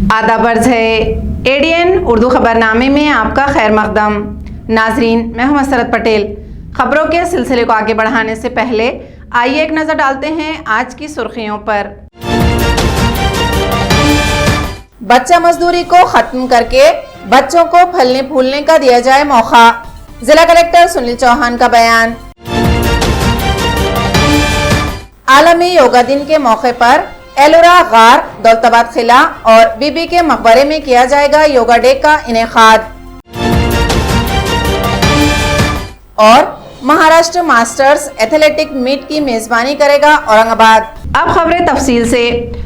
आदाब अर्ज़ है एडीएन उर्दू खबरनामे में आपका खैर मकदम। नाजरीन, मैं हूं मसरत पटेल। खबरों के सिलसिले को आगे बढ़ाने से पहले आइए एक नज़र डालते हैं आज की सुर्खियों पर। बच्चा मजदूरी को खत्म करके बच्चों को फलने फूलने का दिया जाए मौका, जिला कलेक्टर सुनील चौहान का बयान। आलमी योगा दिन के मौके पर एलोरा गार, दौलताबाद किला और बीबी के मकबरे में किया जाएगा योगा डे का इनेकाद। और महाराष्ट्र मास्टर्स एथलेटिक मीट की मेजबानी करेगा औरंगाबाद। अब खबरें तफसील से।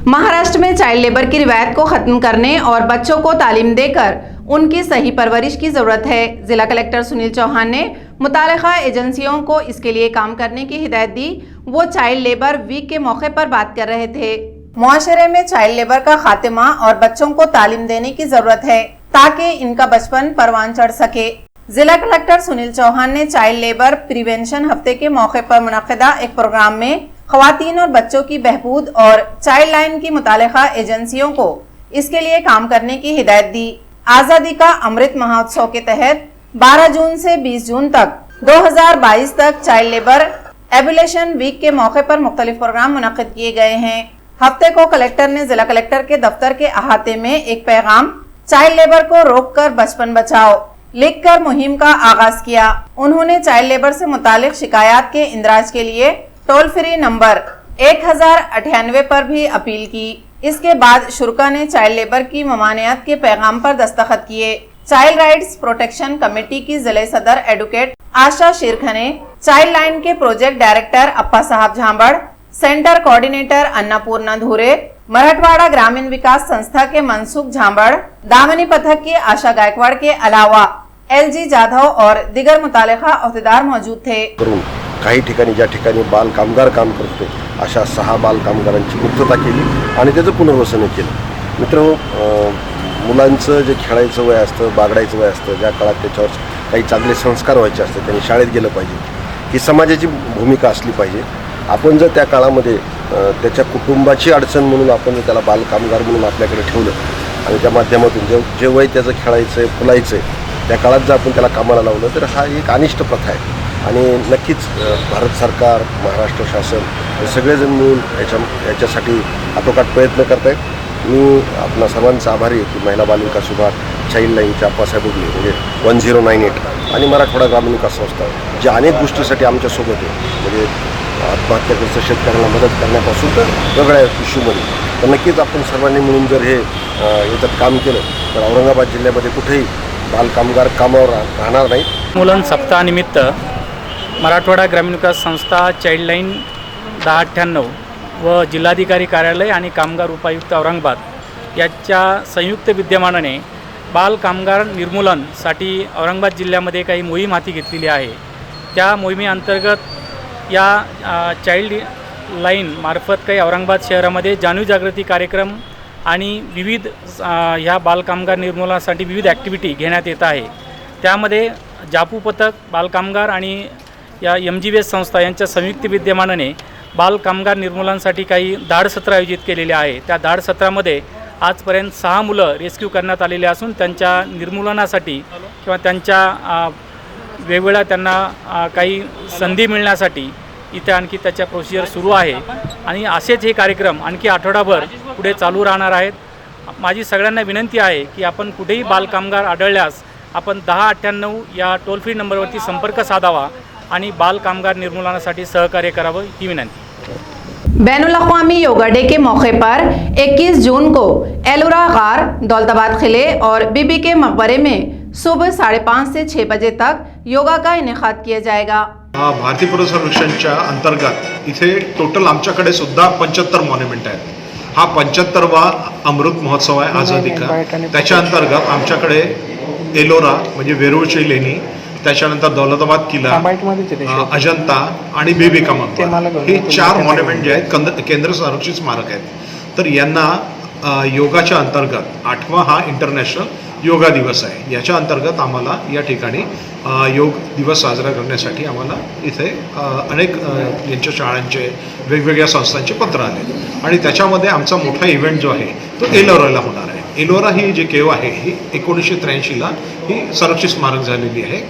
महाराष्ट्र में चाइल्ड लेबर की रिवायत को खत्म करने और बच्चों को तालीम देकर उनकी सही परवरिश की जरूरत है। जिला कलेक्टर सुनील चौहान ने मुतालिका एजेंसियों को इसके लिए काम करने की हिदायत दी। वो चाइल्ड लेबर वीक के मौके पर बात कर रहे थे। मुआशरे में चाइल्ड लेबर का खात्मा और बच्चों को तालीम देने की जरूरत है ताकि इनका बचपन परवान चढ़ सके। जिला कलेक्टर सुनील चौहान ने चाइल्ड लेबर प्रिवेंशन हफ्ते के मौके पर मुनक़िदा एक प्रोग्राम में ख़वातीन और बच्चों की बहबूद और चाइल्ड लाइन की मुतालिका एजेंसियों को इसके लिए काम करने की हिदायत दी। आज़ादी का अमृत महोत्सव के तहत 12 जून से 20 जून तक 2022 तक चाइल्ड लेबर एबुलेशन वीक के मौके पर मुख्तलिफ प्रोग्राम मुनक़िद किए गए हैं। हफ्ते को कलेक्टर ने जिला कलेक्टर के दफ्तर के अहाते में एक पैगाम चाइल्ड लेबर को रोककर बचपन बचाओ लिखकर मुहिम का आगाज किया। उन्होंने चाइल्ड लेबर से मुतालिक शिकायत के इंदराज के लिए टोल फ्री नंबर 1098 पर भी अपील की। इसके बाद शुरा ने चाइल्ड लेबर की ममानियत के पैगाम पर दस्तखत किए। चाइल्ड राइट्स प्रोटेक्शन कमेटी की जिले सदर एडवोकेट आशा शिरखने, चाइल्ड लाइन के प्रोजेक्ट डायरेक्टर अप्पा साहब झांबड़, सेंटर कोऑर्डिनेटर अन्नपूर्णा धुरे, मराठवाड़ा ग्रामीण विकास संस्था के मनसुख झांबड़, दामनी पथक की आशा गायकवाड़ के अलावा LG जाधव और दिगर मुतालिका अहदेदार मौजूद थे। काही ठिकाणी ज्या ठिकाणी बाल कामगार काम करतो अशा 6 बाल कामगारांची मुक्तता केली आणि त्याचं पुनर्वसन केलं। मित्रांनो, मुलांचं जे खेळायचं वय असतं, बागडायचं वय असतं, ज्या काळात त्याच्यावर काही चांगले संस्कार व्हायचे असतात, त्यांनी शाळेत गेलं पाहिजे, ही समाजाची भूमिका असली पाहिजे। आपण जर त्या काळामध्ये त्याच्या कुटुंबाची अडचण म्हणून आपण जर त्याला बाल कामगार म्हणून आपल्याकडे ठेवलं आणि त्या माध्यमातून जे वय त्याचं खेळायचं आहे, फुलायचं आहे, त्या काळात जर आपण त्याला कामाला लावलं तर हा एक अनिष्ट प्रथा आहे। आणि नक्कीच भारत सरकार, महाराष्ट्र शासन हे सगळेजण मिळून याच्यासाठी आटोकाट प्रयत्न करत आहेत। मी आपला सर्वांचा आभारी आहे की महिला बाल विकास विभाग, चाइल्ड लाईनचे अप्पासाहेब उगले म्हणजे 1098 आणि मराठवाडा ग्रामीण विकास संस्था जे अनेक गोष्टीसाठी आमच्यासोबत आहे, म्हणजे आत्महत्याग्रस्त शेतकऱ्यांना मदत करण्यापासून तर वेगळ्या इश्यूमध्ये। तर नक्कीच आपण सर्वांनी मिळून जर हे याच्यात काम केलं तर औरंगाबाद जिल्ह्यामध्ये कुठेही बाल कामगार कामावर राहणार नाहीत। मुलां सप्ताहानिमित्त मराठवाडा ग्रामीण विकास संस्था, चाइल्ड लाईन 1098 व जिल्हाधिकारी कार्यालय आणि कामगार उपायुक्त औरंगाबाद याच्या संयुक्त विद्यमानाने बाल कामगार निर्मूलनासाठी औरंगाबाद जिल्ह्यामध्ये काही मोहीम हाती घेतलेली आहे। त्या मोहिमेअंतर्गत या चाइल्ड लाईन मार्फत काही औरंगाबाद शहरामध्ये जाणीव जागृती कार्यक्रम आणि विविध ह्या बालकामगार निर्मूलनासाठी विविध ॲक्टिव्हिटी घेण्यात येत आहे। त्यामध्ये जापू पथक, बालकामगार आणि या MGVS संस्था यांच्या संयुक्त विद्यमानाने बालकामगार निर्मूलनासाठी काही धाड सत्र आयोजित केलेले आहे। त्या धाड सत्रामध्ये आजपर्यंत 6 मुलं रेस्क्यू करण्यात आलेले असून त्यांच्या निर्मूलनासाठी किंवा त्यांच्या वेगवेगळ्या त्यांना काही संधी मिळण्यासाठी इथे आणखी त्याच्या प्रोसिजर सुरू आहे आणि असेच हे कार्यक्रम आणखी आठवडाभर पुढे चालू राहणार आहेत। माझी सगळ्यांना विनंती आहे की आपण कुठेही बालकामगार आढळल्यास आपण 1098 या टोल फ्री नंबरवरती संपर्क साधावा आणि बालकामगार निर्मूलनासाठी सहकार्य करावं ही विनंती। बैनुल-अक़वामी योगा डे के मौके पर 21 जून को एलोरा गार, दौलताबाद किले और बीबी के मकबरे में सुबह 5:30 से 6 बजे तक योगा का इनेकाद किया जाएगा। भारतीय पुरातत्व सर्वेक्षणच्या अंतर्गत इथे टोटल आमच्याकडे सुद्धा 75 मॉन्युमेंट आहेत। हा 75वा अमृत महोत्सव आहे आझादी का। त्याच्या अंतर्गत आमच्याकडे एलोरा म्हणजे वेरूळची लेणी, त्याच्यानंतर दौलताबाद किल्ला, अजंता आणि बीबी का मकबरा, हे 4 मॉन्युमेंट जे आहेत केंद्र संरक्षित स्मारक आहेत. तर यांना योगाच्या अंतर्गत 8वा हा इंटरनॅशनल योगा दिवस आहे. याच्या अंतर्गत आम्हाला या ठिकाणी योग दिवस साजरा करण्यासाठी आम्हाला इथे अनेक यांच्या शाळांचे वेगवेगळ्या संस्थांचे पत्र आले आणि त्याच्यामध्ये आमचा मोठा इव्हेंट जो आहे तो एलोराला होणार आहे. एलोरा ही जी केव आहे ही 1983ला ही संरक्षित स्मारक झालेली आहे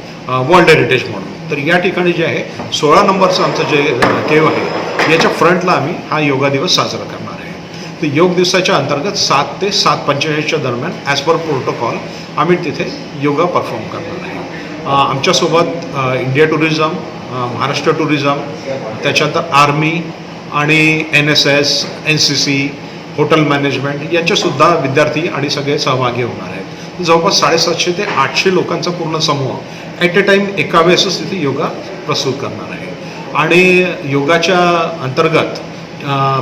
वर्ल्ड हेरिटेज म्हणून. तर या ठिकाणी जे आहे 16 नंबरचं आमचं जे केव आहे याच्या फ्रंटला आम्ही हा योगा दिवस साजरा करणार आहे. तर योग दिवसाच्या अंतर्गत 7 ते 7:45च्या दरम्यान ॲज पर प्रोटोकॉल आम्ही तिथे योगा परफॉर्म करणार आहे. आमच्यासोबत इंडिया टुरिझम, महाराष्ट्र टुरिझम, त्याच्यानंतर आर्मी आणि NSS, NCC, हॉटेल मॅनेजमेंट यांचेसुद्धा विद्यार्थी आणि सगळे सहभागी होणार आहेत. जवळपास 750 ते 800 लोकांचा पूर्ण समूह ॲट ए टाईम एका वेळेसच तिथे योगा प्रस्तुत करणार आहे. आणि योगाच्या अंतर्गत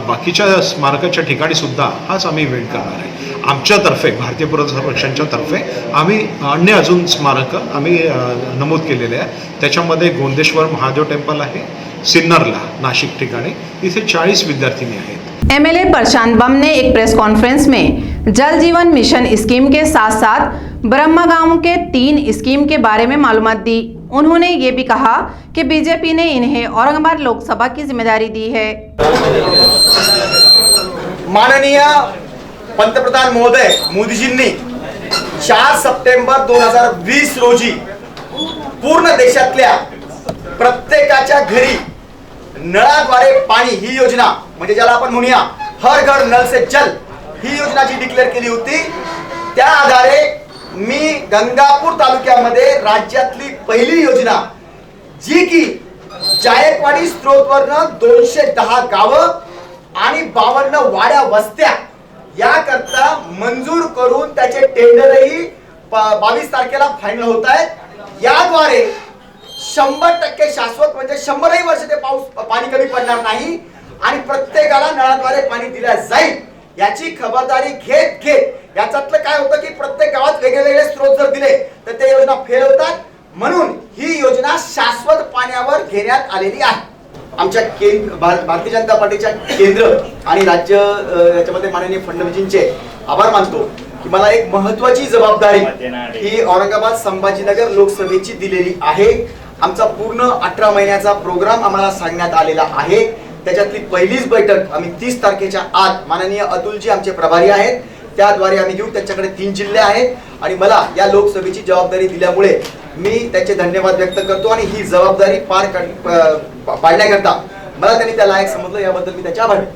बाकीच्या स्मारकाच्या ठिकाणी सुद्धा हाच आम्ही इव्हेंट करणार आहे. आमच्यातर्फे भारतीय पुरातत्व संरक्षणच्या तर्फे आम्ही अन्य अजून स्मारकं आम्ही नमूद केलेले आहे. त्याच्यामध्ये गोंदेश्वर महादेव टेम्पल आहे, सिन्नरला नाशिक ठिकाणी, इथे 40 विद्यार्थिनी आहेत. एमएलए प्रशांत बम ने एक प्रेस कॉन्फ्रेंस में जल जीवन मिशन स्कीम के साथ साथ ब्रह्मा गांव के 3 स्कीम के बारे में मालूमात दी. उन्होंने ये भी कहा कि बीजेपी ने इन्हें औरंगाबाद लोकसभा की जिम्मेदारी दी है. माननीय पंतप्रधान महोदय मोदीजींनी 4 सप्टेंबर 2020 रोजी पूर्ण देशातल्या प्रत्येकाच्या घरी नळाद्वारे पाणी ही योजना, म्हणजे ज्याला आपण म्हणूया हर घर नल से जल, ही योजना जी डिक्लेअर केली होती, त्या आधारे मी गंगापूर तालुक्यामध्ये राज्यातली पहिली योजना जी की जायकवाडी स्त्रोतवरनं 210 गावं आणि 52 वाड्या वस्त्या याकरता मंजूर करून त्याचे टेंडरही 22 तारखेला फायनल होत आहेत. याद्वारे 100% शाश्वत, म्हणजे 100ही वर्ष ते पाणी कमी पडणार नाही आणि प्रत्येकाला नळाद्वारे पाणी दिले जाईल याची खबरदारी घेत याच्यातलं काय होतं की प्रत्येक गावात वेगवेगळे स्त्रोत जर दिले तर ते योजना फेल होतात. म्हणून ही योजना शाश्वत पाण्यावर घेण्यात आलेली आहे. आमच्या भारतीय जनता पार्टीच्या केंद्र आणि राज्य याच्यामध्ये माननीय फडणवीसजींचे आभार मानतो की मला एक महत्त्वाची जबाबदारी ही औरंगाबाद संभाजीनगर लोकसभेची दिलेली आहे. आमचा पूर्ण 18 महिन्याचा प्रोग्राम आम्हाला सांगण्यात आलेला आहे. त्याच्यातली पहिलीच बैठक आम्ही 30 तारखेच्या आत माननीय अतुलजी आमचे प्रभारी आहेत त्याद्वारे आम्ही घेऊ. त्यांच्याकडे 3 जिल्हे आहेत आणि मला या लोकसभेची जबाबदारी दिल्यामुळे मी त्याचे धन्यवाद व्यक्त करतो आणि ही जबाबदारी पाडण्याकरता मला त्यांनी त्या लायक समजलं याबद्दल मी त्याचे आभारी.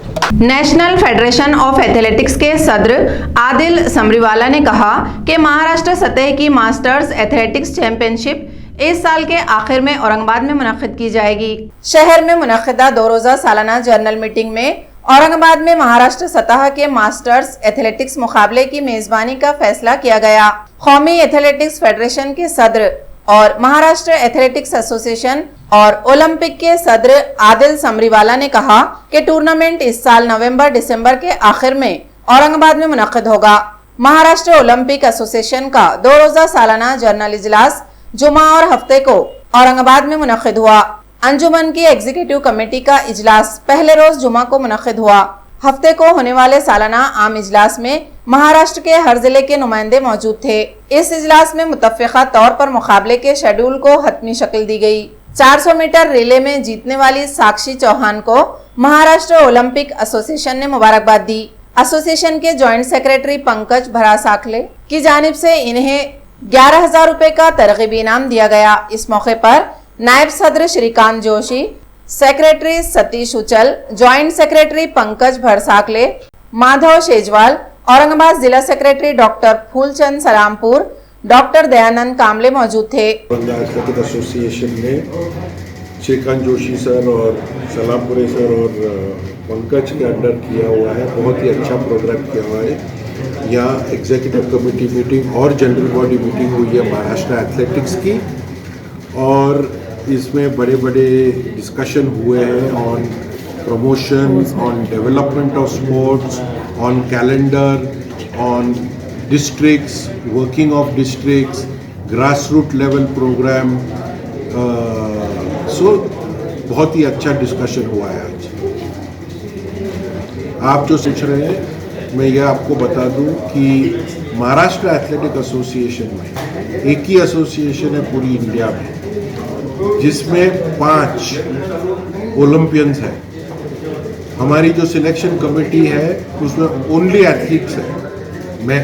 नेशनल फेडरेशन ऑफ एथलेटिक्स के सदर आदिल समरीवाला ने कहा कि महाराष्ट्र सतह की मास्टर्स एथलेटिक्स चैंपियनशिप इस साल के आखिर में औरंगाबाद में मुनक्किद की जाएगी. शहर में मुनक्किदा 2 रोज़ा सालाना जर्नल मीटिंग में औरंगाबाद में महाराष्ट्र सतह के मास्टर्स एथलेटिक्स मुकाबले की मेजबानी का फैसला किया गया. कौमी एथलेटिक्स फेडरेशन के सदर और महाराष्ट्र एथलेटिक्स एसोसिएशन और ओलंपिक के सदर आदिल समरीवाला ने कहा कि टूर्नामेंट इस साल नवंबर-दिसंबर के आखिर में औरंगाबाद में मुनक्किद होगा. महाराष्ट्र ओलंपिक एसोसिएशन का 2 रोज़ा सालाना जर्नल इजलास जुमा और हफ्ते को औरंगाबाद में मुनक्किद हुआ. अंजुमन की एग्जीक्यूटिव कमेटी का इजलास पहले रोज जुमा को मुनक्किद हुआ. हफ्ते को होने वाले सालाना आम इजलास में महाराष्ट्र के हर जिले के नुमाइंदे मौजूद थे. इस इजलास में मुत्तफ़िक़ा तौर पर मुकाबले के शेड्यूल को हतमी शक्ल दी गई. 400 मीटर रिले में जीतने वाली साक्षी चौहान को महाराष्ट्र ओलंपिक एसोसिएशन ने मुबारकबाद दी. एसोसिएशन के जॉइंट सेक्रेटरी पंकज भरासाखले की जानिब से इन्हें 11,000 रुपए का तरगीबी इनाम दिया गया. इस मौके पर नायब सदर Shrikant Joshi, secretary Satish Uchal, joint secretary Pankaj Bharsakle, Madhav Shejwal, Aurangabad जिला secretary doctor Phoolchand Salampur, doctor Dayanand Kamle मौजूद थे. एथलेटिक एसोसिएशन ने श्रीकांत जोशी सर और सलामपुरे सर और पंकज के अंडर किया हुआ है. बहुत ही अच्छा प्रोग्राम किया हुआ है. यहाँ एग्जीक्यूटिव कमेटी मीटिंग और जनरल बॉडी मीटिंग हुई है महाराष्ट्र एथलेटिक्स की और इसमें बड़े बड़े डिस्कशन हुए हैं on promotion, on development of sports, on calendar, on districts, working of districts, grass root level programme, तो बहुत ही अच्छा डिस्कशन हुआ है आज। आप जो सोच रहे हैं, मैं यह आपको बता दूं कि महाराष्ट्र एथलेटिक एसोसिएशन में एक ही एसोसिएशन है पूरी इंडिया में जिसमें 5 ओलंपियंस हैं। हमारी जो सिलेक्शन कमेटी है उसमें ओनली एथलीट्स है। मैं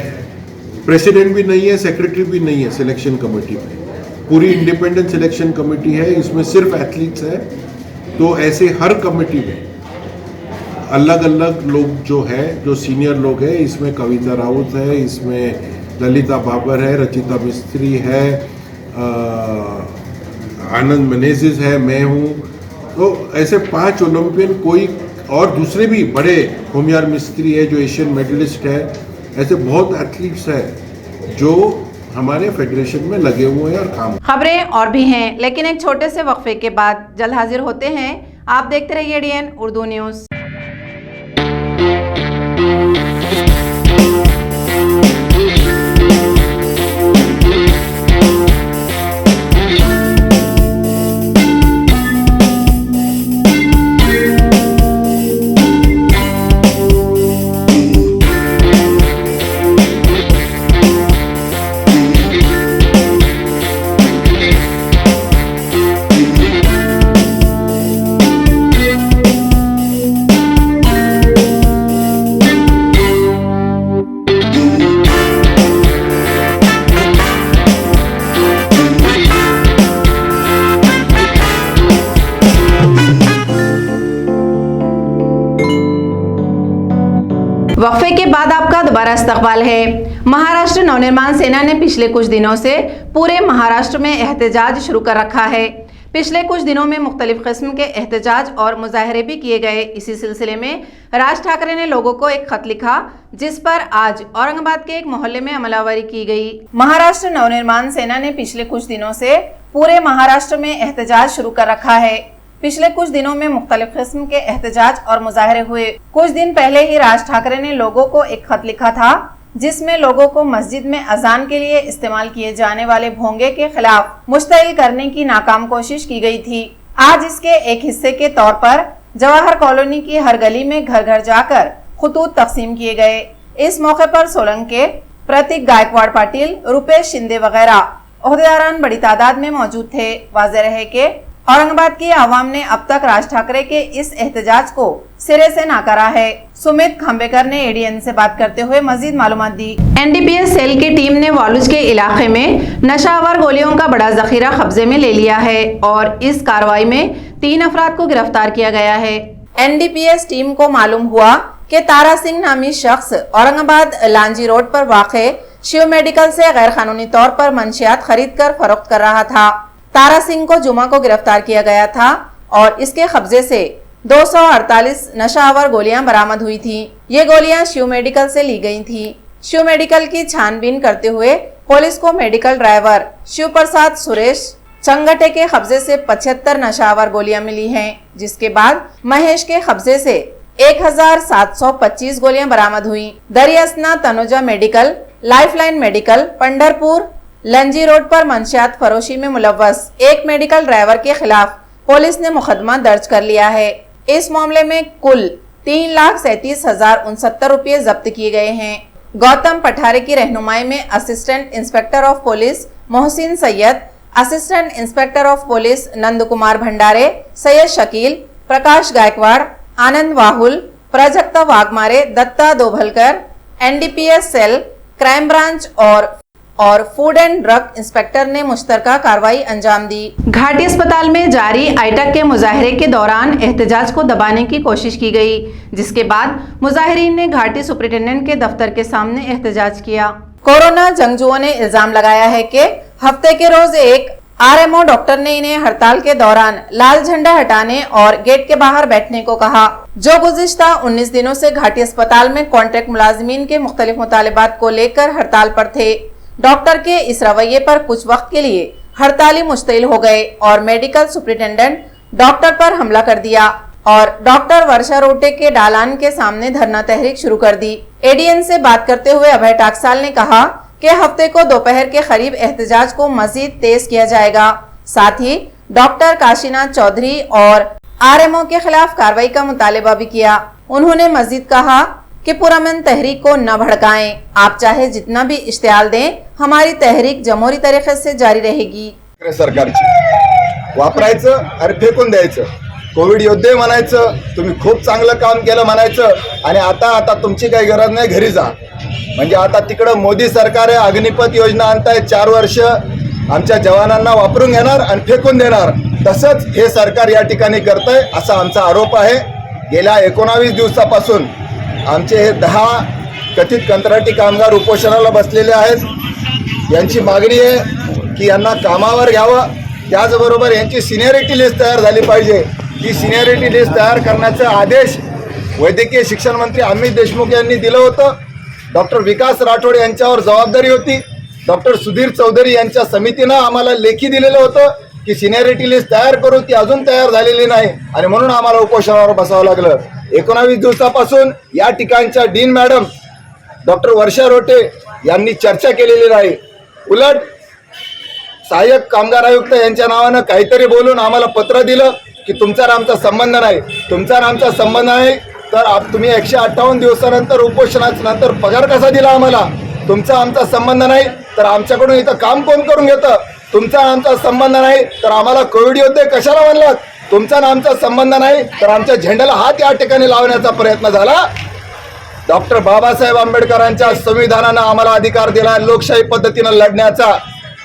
प्रेसिडेंट भी नहीं है, सेक्रेटरी भी नहीं है सिलेक्शन कमेटी में। पूरी इंडिपेंडेंट सिलेक्शन कमेटी है, इसमें सिर्फ एथलीट्स है। तो ऐसे हर कमेटी में अलग अलग लोग जो है, जो सीनियर लोग हैं, इसमें कविता राउत है, इसमें ललिता बाबर है, रचिता मिस्त्री है, आनंद मेनेजिस है, मैं हूँ। तो ऐसे 5 ओलंपियन, कोई और दूसरे भी बड़े, होमियार मिस्त्री है जो एशियन मेडलिस्ट है, ऐसे बहुत एथलीट्स हैं जो हमारे फेडरेशन में लगे हुए हैं और काम। खबरें और भी हैं, लेकिन एक छोटे से वक्फे के बाद जल्द हाजिर होते हैं। आप देखते रहिए एडीएन उर्दू न्यूज़। वक्फे के बाद आपका दोबारा इस्तकबाल है। महाराष्ट्र नवनिर्माण सेना ने पिछले कुछ दिनों से पूरे महाराष्ट्र में एहतजाज शुरू कर रखा है। पिछले कुछ दिनों में मुख्तलिफ किस्म के एहतजाज और मुजाहरे भी किए गए। इसी सिलसिले में राज ठाकरे ने लोगों को एक खत लिखा, जिस पर आज औरंगाबाद के एक मोहल्ले में अमलावरी की गई। महाराष्ट्र नवनिर्माण सेना ने पिछले कुछ दिनों से पूरे महाराष्ट्र में एहतजाज शुरू कर रखा है। पिछले कुछ दिनों में मुख्तलिफ किस्म के एहतजाज और मुजाहरे हुए। कुछ दिन पहले ही राज ठाकरे ने लोगों को एक खत लिखा था, जिसमें लोगों को मस्जिद में अजान के लिए इस्तेमाल किए जाने वाले भोंगे के खिलाफ मुश्तइल करने की नाकाम कोशिश की गई थी। आज इसके एक हिस्से के तौर पर जवाहर कॉलोनी की हर गली में घर घर जाकर खुतूत तकसीम किए गए। इस मौके पर सोलंग के प्रतीक गायकवाड़ पाटिल, रुपेश शिंदे वगैरह ओहदेदारान बड़ी तादाद में मौजूद थे। वाज़ेह रहे कि औरंगाबाद की आवाम ने अब तक राज ठाकरे के इस एहतजाज को सिरे से नकारा है। सुमित खंबेकर ने एडीएन से बात करते हुए मजीद मालूमात दी। एनडीपीएस सेल की टीम ने वालूज के इलाके में नशावर गोलियों का बड़ा जखीरा कब्जे में ले लिया है और इस कार्रवाई में 3 अफराद को गिरफ्तार किया गया है। एनडीपीएस टीम को मालूम हुआ कि तारा सिंह नामी शख्स औरंगाबाद लांजी रोड पर वाक़े शिव मेडिकल से गैर कानूनी तौर पर मंशियात खरीद कर फरोख्त कर रहा था। तारा सिंह को जुमा को गिरफ्तार किया गया था और इसके कब्जे से 248 नशावर गोलियां बरामद हुई थी। ये गोलियां शिव मेडिकल से ली गई थी। शिव मेडिकल की छानबीन करते हुए पुलिस को मेडिकल ड्राइवर शिव प्रसाद सुरेश चंगटे के कब्जे से 75 नशावर गोलियां मिली हैं, जिसके बाद महेश के कब्जे से 1725 गोलियां बरामद हुई। दरियासना Tanuja medical, Lifeline medical, Pandharpur Lanji road पर मंशियात फरोशी में मुलव्वस एक मेडिकल ड्राइवर के खिलाफ पुलिस ने मुकदमा दर्ज कर लिया है। इस मामले में कुल 3,37,069 रुपये जब्त किए गए हैं। गौतम पठारे की रहनुमाई में assistant inspector of police Mohsin Sayyed, assistant inspector of police Nand Kumar Bhandare, Sayyed Shakeel, Prakash Gaikwad, Anand Wahul, Prajakta Waghmare, Datta Dobhalkar, NDPS cell, crime branch और फूड एंड ड्रग इंस्पेक्टर ने मुश्तरका कार्रवाई अंजाम दी। घाटी अस्पताल में जारी आइटक के मुजाहरे के दौरान एहतजाज को दबाने की कोशिश की गई, जिसके बाद मुजाहिरीन ने घाटी सुपरिटेंडेंट के दफ्तर के सामने एहतजाज किया। कोरोना जंगजुओं ने इल्जाम लगाया है कि हफ्ते के रोज एक आरएमओ डॉक्टर ने इन्हें हड़ताल के दौरान लाल झंडा हटाने और गेट के बाहर बैठने को कहा, जो गुज़िश्ता 19 दिनों से घाटी अस्पताल में कॉन्ट्रैक्ट मुलाजिमीन के मुख्तलिफ मुतालिबात को लेकर हड़ताल पर थे। डॉक्टर के इस रवैये पर कुछ वक्त के लिए हड़ताली मुश्तिल हो गए और मेडिकल सुपरिटेंडेंट डॉक्टर पर हमला कर दिया और डॉक्टर वर्षा रोटे के डालान के सामने धरना तहरीक शुरू कर दी। एडीएन से बात करते हुए अभय टाकसाल ने कहा कि हफ्ते को दोपहर के करीब एहतजाज को मजीद तेज किया जाएगा। साथ ही डॉक्टर काशीनाथ चौधरी और आरएमओ के खिलाफ कार्रवाई का मुतालबा भी किया। उन्होंने मजीद कहा कि पुरअमन तहरीक को न भड़काएं। आप चाहे जितना भी इश्तिहाल दें, हमारी तहरीक जमहूरी तरीके से जारी रहेगी। सरकारची वापरायचं आणि फेकून द्यायचं, कोविड योद्धे म्हणायचं, तुम्ही खूप चांगलं काम केलं म्हणायचं आणि आता तुमची काही गरज नाही, घरी जा. म्हणजे आता तिकडं मोदी सरकार आहे, अग्निपथ योजना आणताय, 4 वर्ष आमच्या जवानांना वापरून घेणार आणि फेकून देणार. तसंच हे सरकार या ठिकाणी करतंय असा आमचा आरोप आहे. गेल्या 19 दिवसापासून आमचे हे 10 कथित कंत्राटी कामगार उपोषणाला बसलेले आहेत. यांची मागणी आहे की यांना कामावर घ्यावं, त्याचबरोबर यांची सिनियरिटी लिस्ट तयार झाली पाहिजे. ही सिनियरिटी लिस्ट तयार करण्याचा आदेश वैद्यकीय शिक्षण मंत्री अमित देशमुख यांनी दिलं होतं. डॉक्टर विकास राठोड यांच्यावर जबाबदारी होती. डॉक्टर सुधीर चौधरी यांच्या समितीनं आम्हाला लेखी दिलेलं होतं की सिनियरिटी लिस्ट तयार करू, ती अजून तयार झालेली नाही आणि म्हणून आम्हाला उपोषणावर बसावं लागलं. 19 दिवसापासून या ठिकाणच्या डीन मॅडम डॉक्टर वर्षा रोटे यांनी चर्चा केलेली नाही. उलट सहाय्यक कामगार आयुक्त यांच्या नावानं काहीतरी बोलून आम्हाला पत्र दिलं की तुमचा आणि आमचा संबंध नाही. तुमचा आणि आमचा संबंध नाही तर तुम्ही 158 दिवसानंतर उपोषणाच्या नंतर पगार कसा दिला आम्हाला? तुमचा आमचा संबंध नाही तर आमच्याकडून इथं काम कोण करून घेतं? तुमचा आमचा संबंध नाही तर आम्हाला कोविड योद्धे कशाला म्हणलात? तुमचा आमचा संबंध नाही तर आमच्या झेंड्याला हात या ठिकाणी लावण्याचा प्रयत्न झाला. डॉक्टर बाबासाहेब आंबेडकरांच्या संविधानानं आम्हाला अधिकार दिला लोकशाही पद्धतीनं लढण्याचा.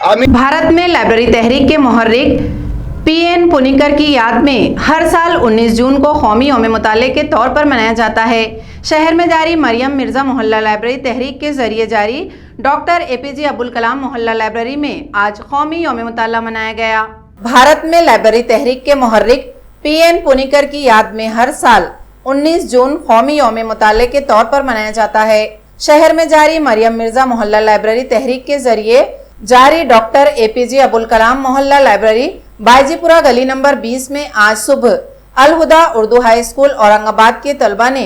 आम्ही भारत में लाइब्रेरी तहरीक के मुहर्रिक पीएन पुनिकर की याद में हर साल 19 जून को कौमी यौम मुताले के तौर पर मनाया जाता है। शहर में जारी मरियम मिर्जा मोहल्ला लाइब्रेरी तहरीक के जरिए जारी डॉक्टर एपीजे अब्दुल कलाम मोहल्ला लाइब्रेरी में आज कौमी यौम मुताला मनाया गया। भारत में लाइब्रेरी तहरीक के मुहर्रिक पीएन पुनिकर की याद में हर साल 19 जून कौमी यौम मुताले के तौर पर मनाया जाता है। शहर में जारी मरियम मिर्जा मोहल्ला लाइब्रेरी तहरीक के जरिए जारी डॉक्टर एपीजे अब्दुल कलाम मोहल्ला लाइब्रेरी बायजीपुरा गली नंबर 20 में आज सुबह अल हुदा उर्दू हाई स्कूल औरंगाबाद के तलबा ने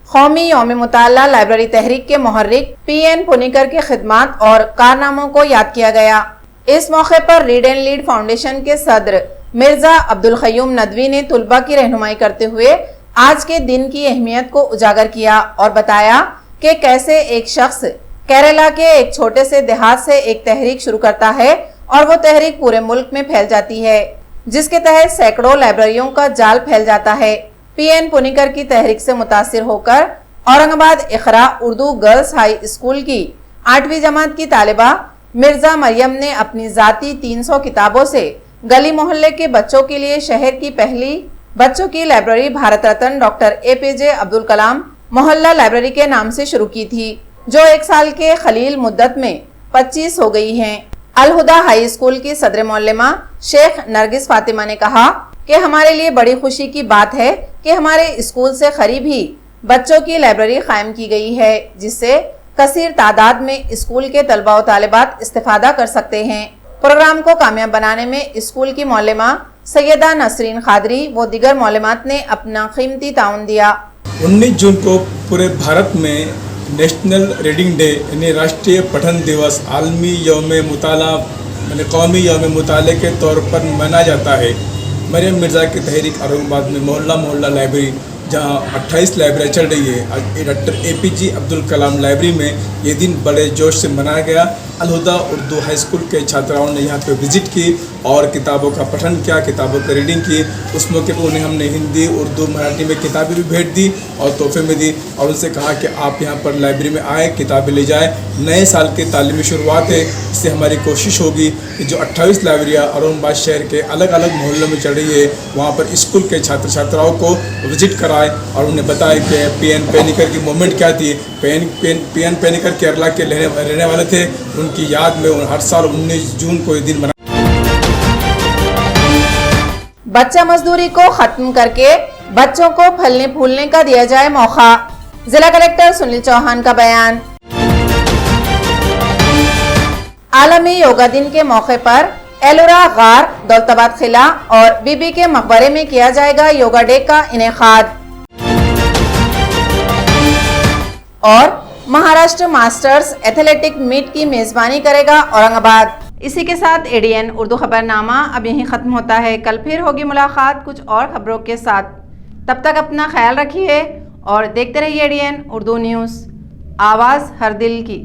कौमी यौम मुताला लाइब्रेरी तहरीक के मुहर्रिक पीएन पुनिकर की खिदमत और कारनामों को याद किया गया। इस मौके पर रीड एंड लीड फाउंडेशन के सदर मिर्जा अब्दुल खयूम नदवी ने तुलबा की रहनुमाई करते हुए आज के दिन की अहमियत को उजागर किया और बताया कि कैसे एक शख्स केरला के एक छोटे से देहात से एक तहरीक शुरू करता है और वो तहरीक पूरे मुल्क में फैल जाती है, जिसके तहत सैकड़ों लाइब्रेरियों का जाल फैल जाता है। पीएन पुनिकर की तहरीक से मुतासिर होकर औरंगाबाद इकरा उर्दू गर्ल्स हाई स्कूल की 8वीं जमात की तालिबा मिर्जा मरियम ने अपनी जाती 300 किताबों से गली मोहल्ले के बच्चों के लिए शहर की पहली बच्चों की library Bharat Ratna doctor APJ Abdul Kalam मोहल्ला लाइब्रेरी के नाम से शुरू की थी, जो 1 साल के खलील मुद्दत में 25 हो गई हैं। अल हुदा हाई स्कूल की सदर मौलमा शेख नरगिस फातिमा ने कहा कि हमारे लिए बड़ी खुशी की बात है कि हमारे स्कूल से करीब ही बच्चों की लाइब्रेरी कायम की गई है, जिससे कसीर तादाद में स्कूल के तलबा और तालिबात इस्तेफादा कर सकते हैं। प्रोग्राम को कामयाब बनाने में स्कूल की मौलमा सैयदा नसरीन खादरी व दीगर मौलमात ने अपना कीमती ताउन दिया। 19 जून को पूरे भारत में नेशनल रीडिंग डे यानी राष्ट्रीय पठन दिवस आलमी यौम मुताला यानी कौमी यौम मुताले के तौर पर मनाया जाता है। मरियम मिर्ज़ा की तहरीक औरंगाबाद में मोहल्ला मोहल्ला लाइब्रेरी जहां 28 लाइब्रेरी चल रही है, doctor APJ Abdul Kalam library में ये दिन बड़े जोश से मनाया गया। अल हुदा उर्दू हाई स्कूल के छात्राओं ने यहाँ पे विज़िट की और किताबों का पठन किया, किताबों की रीडिंग की। उस मौके पर उन्हें हमने हिंदी उर्दू मराठी में किताबें भी भेंट दी और तोहफे में दी और उनसे कहा कि आप यहाँ पर लाइब्रेरी में आए, किताबें ले जाएँ। नए साल की तालीमी शुरुआत है, इससे हमारी कोशिश होगी कि जो 28 लाइब्रेरियाँ औरंगाबाद शहर के अलग अलग मोहल्लों में चल रही है, वहाँ पर स्कूल के छात्र छात्राओं को विज़िट कराए और उन्हें बताया कि पीएन पेनिकर की मूवमेंट क्या थी। पीएन पेनिकर केरला के रहने वाले थे, उनकी याद में हर साल 19 जून को ये दिन मना। बच्चा मजदूरी को खत्म करके बच्चों को फलने फूलने का दिया जाए मौका, जिला कलेक्टर सुनील चौहान का बयान। आलमी योगा दिन के मौके पर एलोरा गार, दौलताबाद किला और बीबी के मकबरे में किया जाएगा योगा डे का इनेकाद। और महाराष्ट्र मास्टर्स एथलेटिक मीट की मेजबानी करेगा औरंगाबाद। इसी के साथ एडीएन उर्दू खबरनामा अब यहीं ख़त्म होता है। कल फिर होगी मुलाकात कुछ और खबरों के साथ। तब तक अपना ख्याल रखिए और देखते रहिए एडीएन उर्दू न्यूज़, आवाज़ हर दिल की।